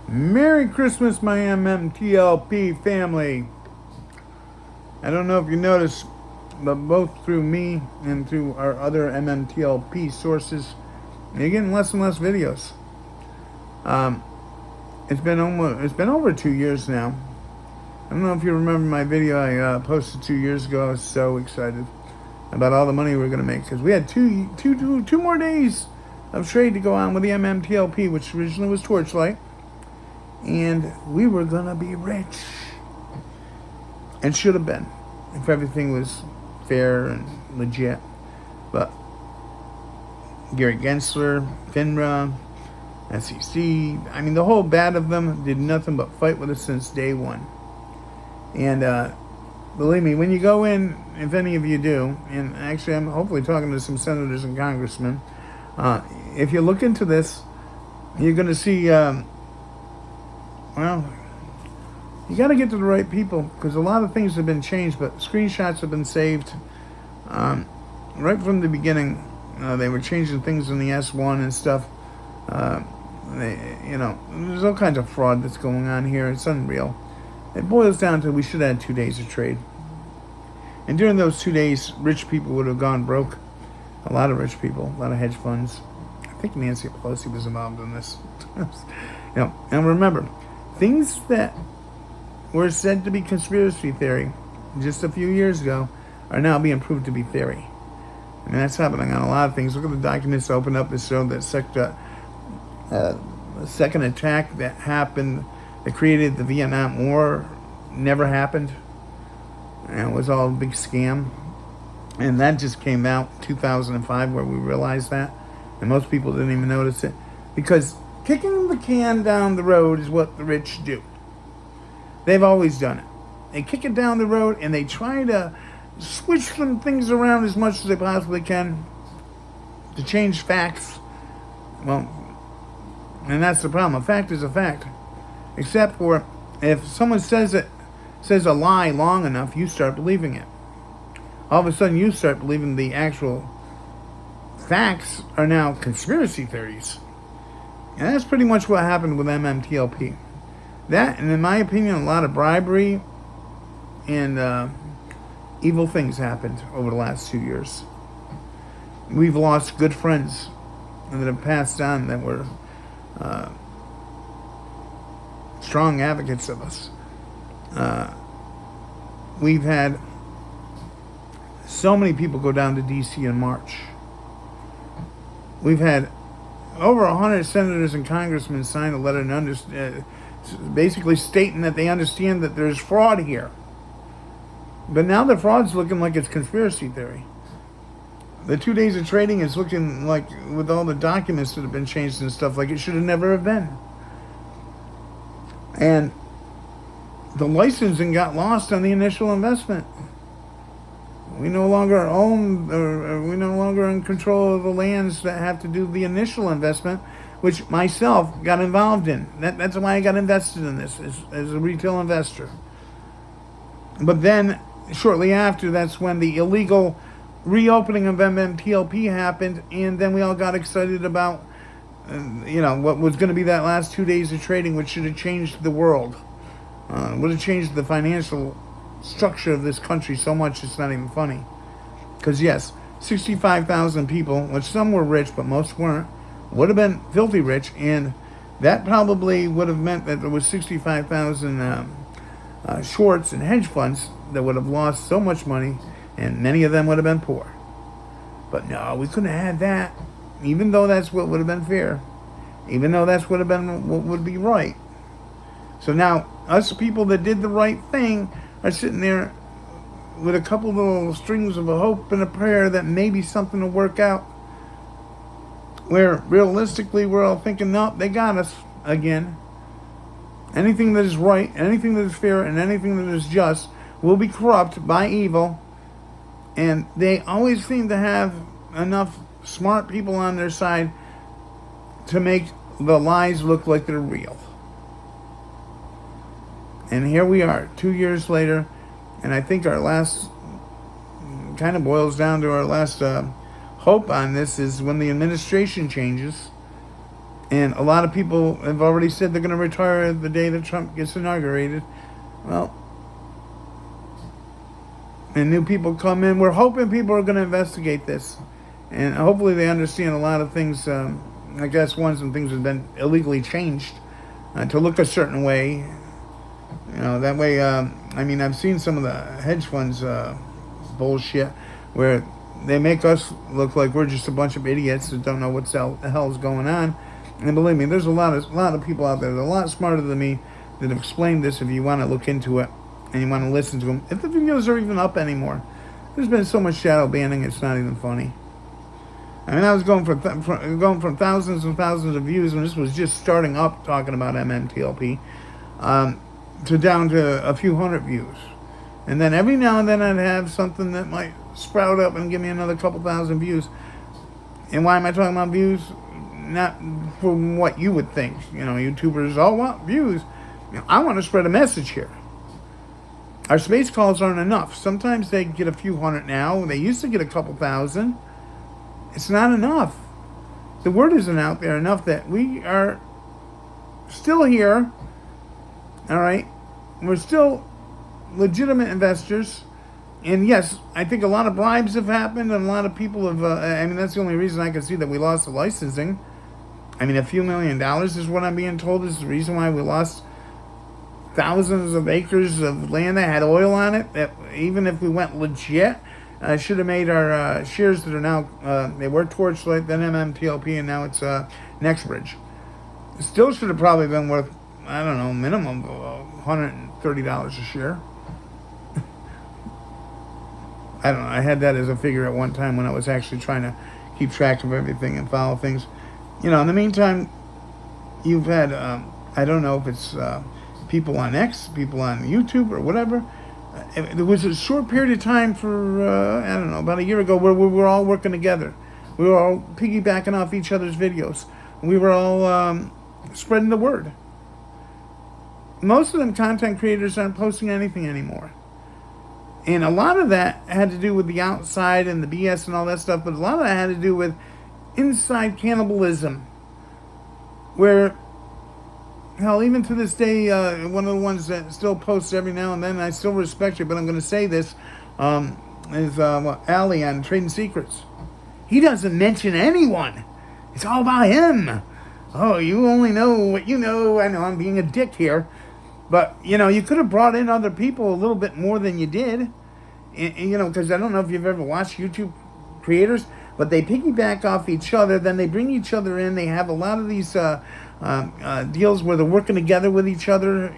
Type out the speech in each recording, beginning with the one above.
Merry Christmas, my MMTLP family. I don't know if you noticed, but both through me and through our other MMTLP sources, you're getting less and less videos. Um, it's been over 2 years now. I don't know if you remember my video I posted 2 years ago. I was so excited about all the money we were going to make because we had two more days of trade to go on with the MMTLP, which originally was Torchlight, and we were going to be rich. And should have been if everything was fair and legit. But Gary Gensler, FINRA, SEC, I mean, the whole bat of them did nothing but fight with us since day one. And believe me, when you go in, if any of you do, and actually I'm hopefully talking to some senators and congressmen, if you look into this, you're going to see, well, you got to get to the right people because a lot of things have been changed, but screenshots have been saved. Right from the beginning, they were changing things in the S1 and stuff. There's all kinds of fraud that's going on here. It's unreal. It boils down to we should have had 2 days of trade. And during those 2 days, rich people would have gone broke. A lot of rich people, a lot of hedge funds. I think Nancy Pelosi was involved in this. And remember, things that were said to be conspiracy theory just a few years ago are now being proved to be theory. I mean, that's happening on a lot of things. Look at the documents that opened up that showed that the second attack that happened that created the Vietnam War never happened. And it was all a big scam. And that just came out in 2005 where we realized that. And most people didn't even notice it. Because kicking the can down the road is what the rich do. They've always done it. They kick it down the road and they try to switch some things around as much as they possibly can to change facts. Well, and that's the problem. A fact is a fact. Except for if someone says a lie long enough, you start believing it. All of a sudden, you start believing the actual facts are now conspiracy theories. And that's pretty much what happened with MMTLP. That, and in my opinion, a lot of bribery and evil things happened over the last 2 years. We've lost good friends that have passed on that were strong advocates of us. We've had so many people go down to D.C. in March. We've had over 100 senators and congressmen sign a letter basically stating that they understand that there's fraud here. But now the fraud's looking like it's conspiracy theory. The 2 days of trading is looking like, with all the documents that have been changed and stuff, like it should have never have been. And the licensing got lost on the initial investment. We no longer own, or we no longer in control of the lands that have to do the initial investment, which myself got involved in. That's why I got invested in this as a retail investor. But then, shortly after, that's when the illegal reopening of MMTLP happened, and then we all got excited about, what was going to be that last 2 days of trading, which should have changed the world. Would have changed the financial structure of this country so much it's not even funny. Because yes, 65,000 people, which some were rich but most weren't, would have been filthy rich, and that probably would have meant that there was 65,000 shorts and hedge funds that would have lost so much money, and many of them would have been poor. But no, we couldn't have had that, even though that's what would have been fair, even though that's what would be right. So now, us people that did the right thing are sitting there with a couple little strings of a hope and a prayer that maybe something will work out. Where realistically we're all thinking, no, they got us again. Anything that is right, anything that is fair, and anything that is just will be corrupt by evil. And they always seem to have enough smart people on their side to make the lies look like they're real. And here we are, 2 years later, and I think our last, kind of boils down to our last hope on this is when the administration changes, And a lot of people have already said they're going to retire the day that Trump gets inaugurated. Well, and new people come in. We're hoping people are going to investigate this. And hopefully they understand a lot of things. I guess some things have been illegally changed to look a certain way. That way, I've seen some of the hedge funds bullshit where they make us look like we're just a bunch of idiots that don't know what the hell's going on. And believe me, there's a lot of people out there that are a lot smarter than me that have explained this if you want to look into it and you want to listen to them. If the videos are even up anymore. There's been so much shadow banning, it's not even funny. I was going from thousands and thousands of views when this was just starting up talking about MMTLP to down to a few hundred views. And then every now and then I'd have something that might sprout up and give me another couple thousand views. And why am I talking about views? Not from what you would think. YouTubers all want views. I want to spread a message here. Our space calls aren't enough. Sometimes they get a few hundred now. They used to get a couple thousand. It's not enough. The word isn't out there enough that we are still here. All right? We're still legitimate investors. And yes, I think a lot of bribes have happened and a lot of people have, that's the only reason I can see that we lost the licensing. A few $1 million is what I'm being told is the reason why we lost thousands of acres of land that had oil on it. That even if we went legit, should have made our shares that are now, they were Torchlight, then MMTLP, and now it's NextBridge. Still should have probably been worth, I don't know, minimum $130 a share. I don't know. I had that as a figure at one time when I was actually trying to keep track of everything and follow things. In the meantime, you've had, I don't know if it's people on X, people on YouTube or whatever. There was a short period of time for, about a year ago where we were all working together. We were all piggybacking off each other's videos. We were all spreading the word. Most of them content creators aren't posting anything anymore. And a lot of that had to do with the outside and the BS and all that stuff, but a lot of that had to do with inside cannibalism. Where, hell, even to this day, one of the ones that still posts every now and then, I still respect you, but I'm going to say this, is Ali on Trading Secrets. He doesn't mention anyone. It's all about him. Oh, you only know what you know. I know I'm being a dick here. But, you could have brought in other people a little bit more than you did. And, because I don't know if you've ever watched YouTube creators, but they piggyback off each other. Then they bring each other in. They have a lot of these deals where they're working together with each other,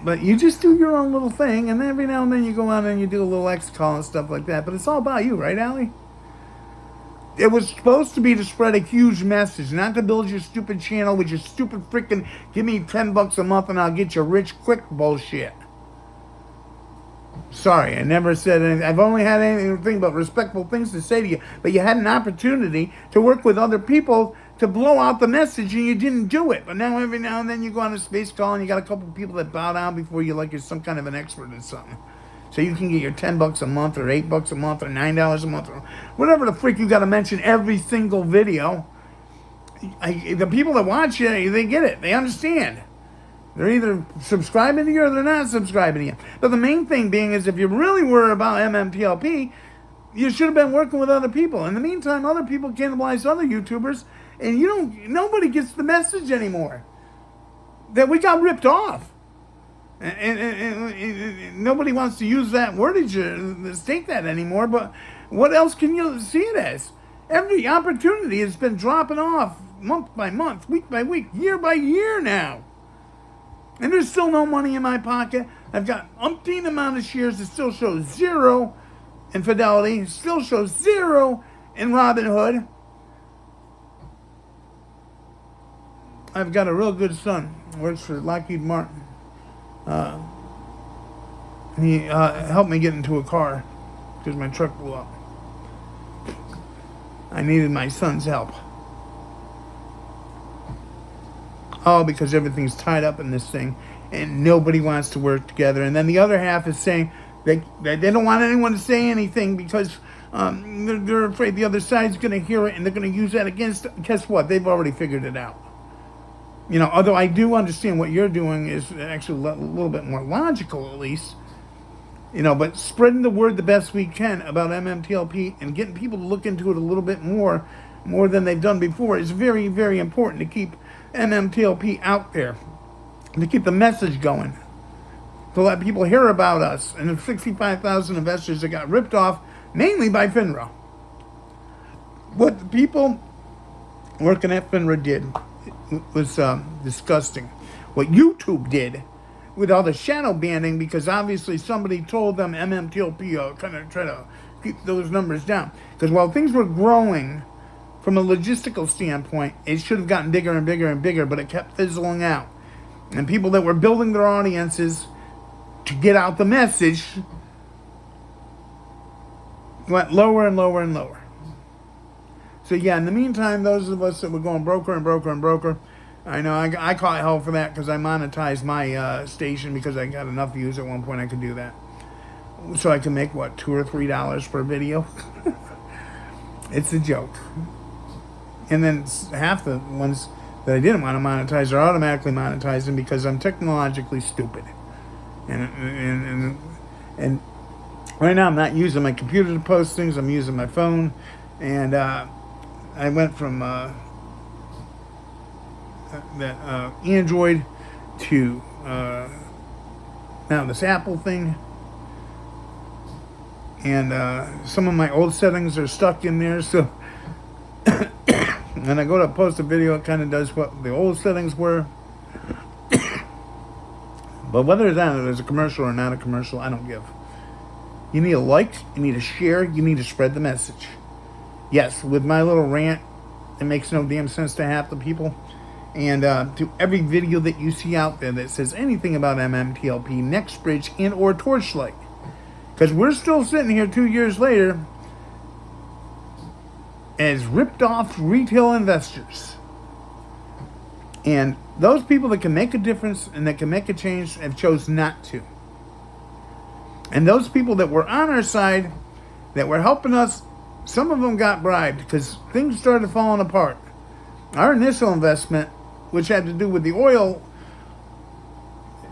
but you just do your own little thing. And then every now and then you go on and you do a little X call and stuff like that. But it's all about you, right, Allie? It was supposed to be to spread a huge message, not to build your stupid channel with your stupid freaking give me $10 a month and I'll get you rich quick bullshit. Sorry, I never said anything. I've only had anything but respectful things to say to you. But you had an opportunity to work with other people to blow out the message and you didn't do it. But now every now and then you go on a space call and you got a couple people that bow down before you like you're some kind of an expert in something. So you can get your $10 a month or $8 a month or $9 a month or whatever the freak you got to mention every single video. The people that watch you, they get it. They understand. They're either subscribing to you or they're not subscribing to you. But the main thing being is if you really were about MMTLP, you should have been working with other people. In the meantime, other people cannibalize other YouTubers, and nobody gets the message anymore. That we got ripped off. And nobody wants to use that wordage or state that anymore, but what else can you see it as? Every opportunity has been dropping off month by month, week by week, year by year now. And there's still no money in my pocket. I've got umpteen amount of shares that still shows 0 in Fidelity, still shows 0 in Robinhood. I've got a real good son, works for Lockheed Martin. He helped me get into a car because my truck blew up. I needed my son's help. Oh, because everything's tied up in this thing and nobody wants to work together. And then the other half is saying they don't want anyone to say anything because They're afraid the other side's going to hear it and they're going to use that against. Guess what? They've already figured it out. Although I do understand what you're doing is actually a little bit more logical, at least. But spreading the word the best we can about MMTLP and getting people to look into it a little bit more than they've done before is very, very important to keep MMTLP out there, to keep the message going, to let people hear about us and the 65,000 investors that got ripped off, mainly by FINRA. What the people working at FINRA did was disgusting. What YouTube did with all the shadow banning, because obviously somebody told them MMTLP kind of try to keep those numbers down. Because while things were growing from a logistical standpoint, it should have gotten bigger and bigger and bigger, but it kept fizzling out. And people that were building their audiences to get out the message went lower and lower and lower. So yeah, in the meantime, those of us that were going broker and broker and broker, I know I caught hell for that because I monetized my station because I got enough views at one point I could do that. So I can make, $2 or $3 per video? It's a joke. And then half the ones that I didn't want to monetize are automatically monetizing because I'm technologically stupid. And right now I'm not using my computer to post things, I'm using my phone. And I went from Android to now this Apple thing, and some of my old settings are stuck in there, so when I go to post a video it kind of does what the old settings were. But whether there's a commercial or not a commercial, I don't give. You need a like, you need to share, you need to spread the message. Yes, with my little rant, it makes no damn sense to half the people. And to every video that you see out there that says anything about MMTLP, NextBridge, and or Torchlight. Because we're still sitting here 2 years later as ripped off retail investors. And those people that can make a difference and that can make a change have chosen not to. And those people that were on our side, that were helping us, some of them got bribed because things started falling apart. Our initial investment, which had to do with the oil,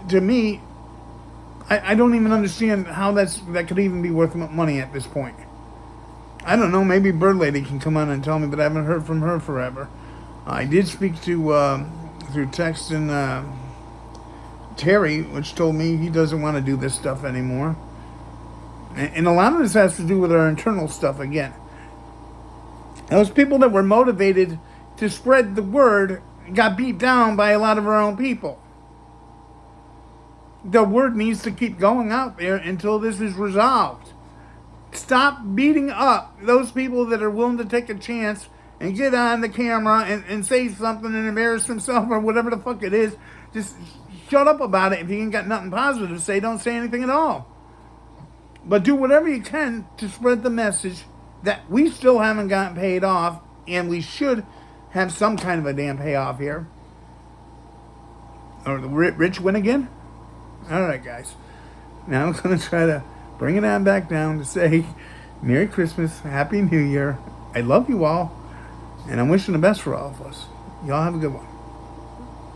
to me, I don't even understand how that could even be worth money at this point. I don't know, maybe Bird Lady can come on and tell me, but I haven't heard from her forever. I did speak to, through text and Terry, which told me he doesn't want to do this stuff anymore. And a lot of this has to do with our internal stuff again. Those people that were motivated to spread the word got beat down by a lot of our own people. The word needs to keep going out there until this is resolved. Stop beating up those people that are willing to take a chance and get on the camera and say something and embarrass themselves or whatever the fuck it is. Just shut up about it. If you ain't got nothing positive to say, don't say anything at all. But do whatever you can to spread the message that we still haven't gotten paid off, and we should have some kind of a damn payoff here. Or the rich win again? Alright, guys. Now I'm going to try to bring it on back down to say Merry Christmas, Happy New Year. I love you all, and I'm wishing the best for all of us. Y'all have a good one.